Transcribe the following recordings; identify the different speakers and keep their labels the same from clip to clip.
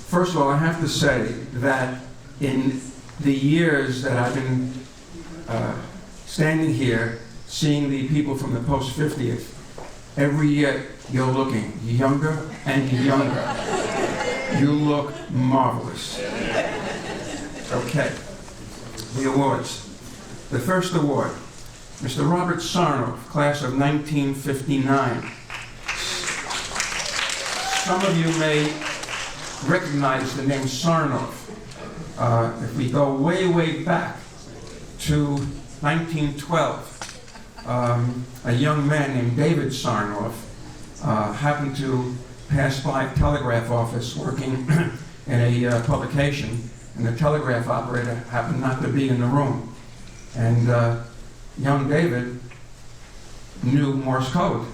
Speaker 1: First of all, I have to say that in the years that I've been standing here, seeing the people from the post-50th, every year you're looking younger and younger. You look marvelous. Okay, the awards. The first award, Mr. Robert Sarnoff, class of 1959. Some of you may recognize the name Sarnoff. If we go way, way back to 1912, a young man named David Sarnoff happened to pass by a telegraph office working in a publication, and the telegraph operator happened not to be in the room. And young David knew Morse code,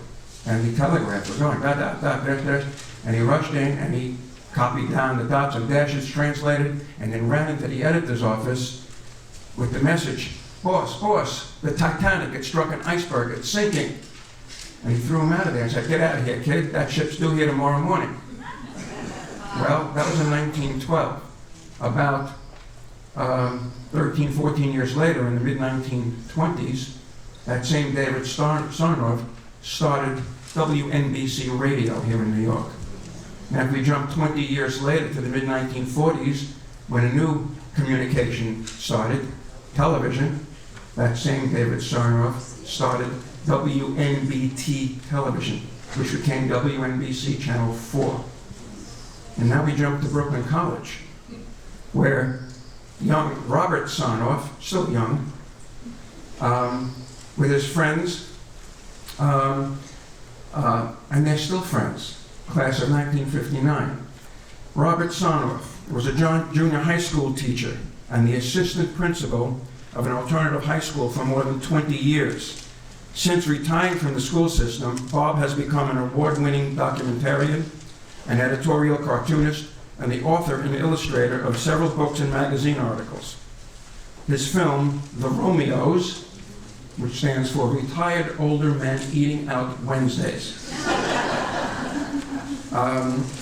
Speaker 1: and the telegraph was going da da da da da, and he rushed in and he copied down the dots and dashes, translated, and then ran into the editor's office with the message, "Boss, boss, the Titanic, it struck an iceberg, it's sinking." And he threw him out of there and said, "Get out of here, kid, that ship's due here tomorrow morning." Well, that was in 1912. About 13, 14 years later, in the mid-1920s, that same David Sarnoff started WNBC Radio here in New York. Now, if we jump 20 years later to the mid-1940s, when a new communication started, television, that same David Sarnoff started WNBT Television, which became WNBC Channel 4. And now we jump to Brooklyn College, where young Robert Sarnoff, still young, with his friends, and they're still friends, class of 1959. Robert Sarnoff was a junior high school teacher and the assistant principal of an alternative high school for more than 20 years. Since retiring from the school system, Bob has become an award-winning documentarian, an editorial cartoonist, and the author and illustrator of several books and magazine articles. His film, The Romeos, which stands for Retired Older Men Eating Out Wednesdays,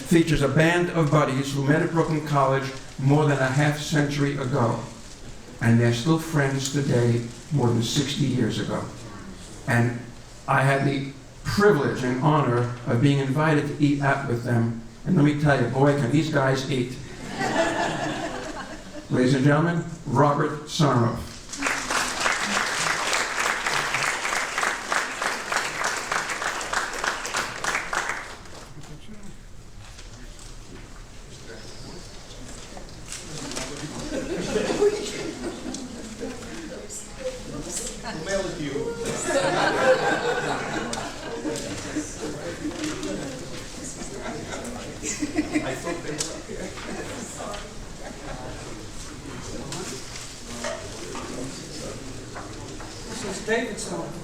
Speaker 1: features a band of buddies who met at Brooklyn College more than a half-century ago, and they're still friends today, more than 60 years ago. And I had the privilege and honor of being invited to eat out with them, and let me tell you, boy, can these guys eat. Ladies and gentlemen, Robert Sarnoff.
Speaker 2: This is David Sarnoff.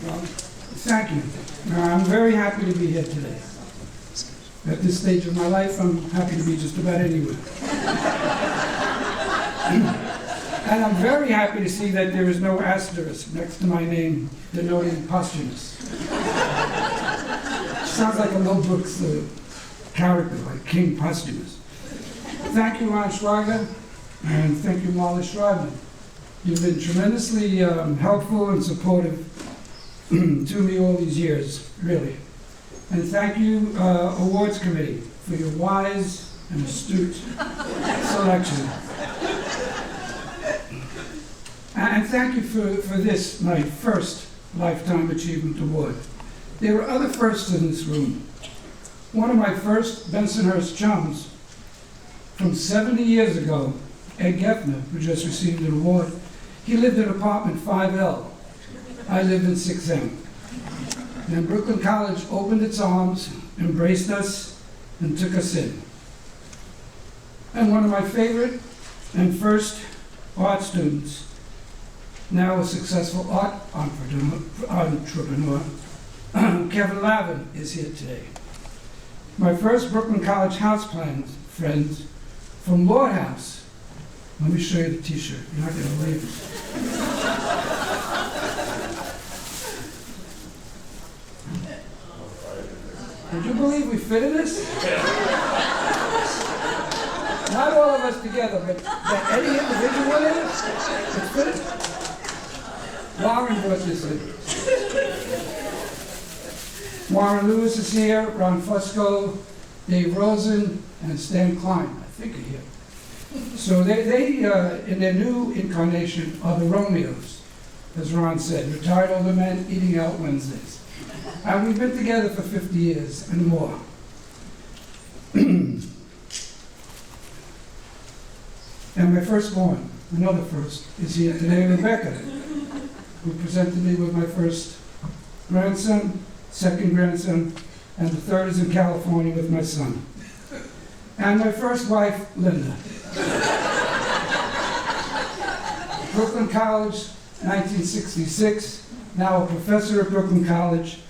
Speaker 2: Well, thank you. I'm very happy to be here today. At this stage of my life, I'm happy to be just about anywhere. And I'm very happy to see that there is no asterisk next to my name denoting posthumous. Sounds like a Mel Brooks character, like King Posthumous. Thank you, Ron Schweiger, and thank you, Marla Schreiber. You've been tremendously helpful and supportive to me all these years, really. And thank you, Awards Committee, for your wise and astute selection. And thank you for this, my first Lifetime Achievement Award. There were other firsts in this room. One of my first Bensonhurst chums from 70 years ago, Ed Geffner, who just received an award, he lived in apartment 5L. I lived in 6M. And Brooklyn College opened its arms, embraced us, and took us in. And one of my favorite and first art students, now a successful art entrepreneur, Kevin Lavin, is here today. My first Brooklyn College houseplant friends from Lord House, Let me show you the t-shirt. You're not going to believe it. Would you believe we fitted this? Not all of us together, but that any individual in it, it's fitted. Warren brought this in. Warren Lewis is here, Ron Fusco, Dave Rosen, and Stan Klein, I think are here. So they in their new incarnation, are the Romeos, as Ron said, retired older men eating out Wednesdays. And we've been together for 50 years and more. And my firstborn, another first, is here today, Rebecca, who presented me with my first grandson, second grandson, and the third is in California with my son. And my first wife, Linda. Brooklyn College, 1966, now a professor at Brooklyn College,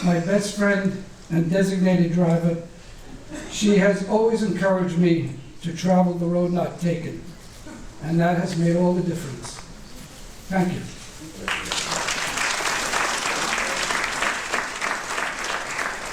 Speaker 2: my best friend and designated driver. She has always encouraged me to travel the road not taken, and that has made all the difference. Thank you.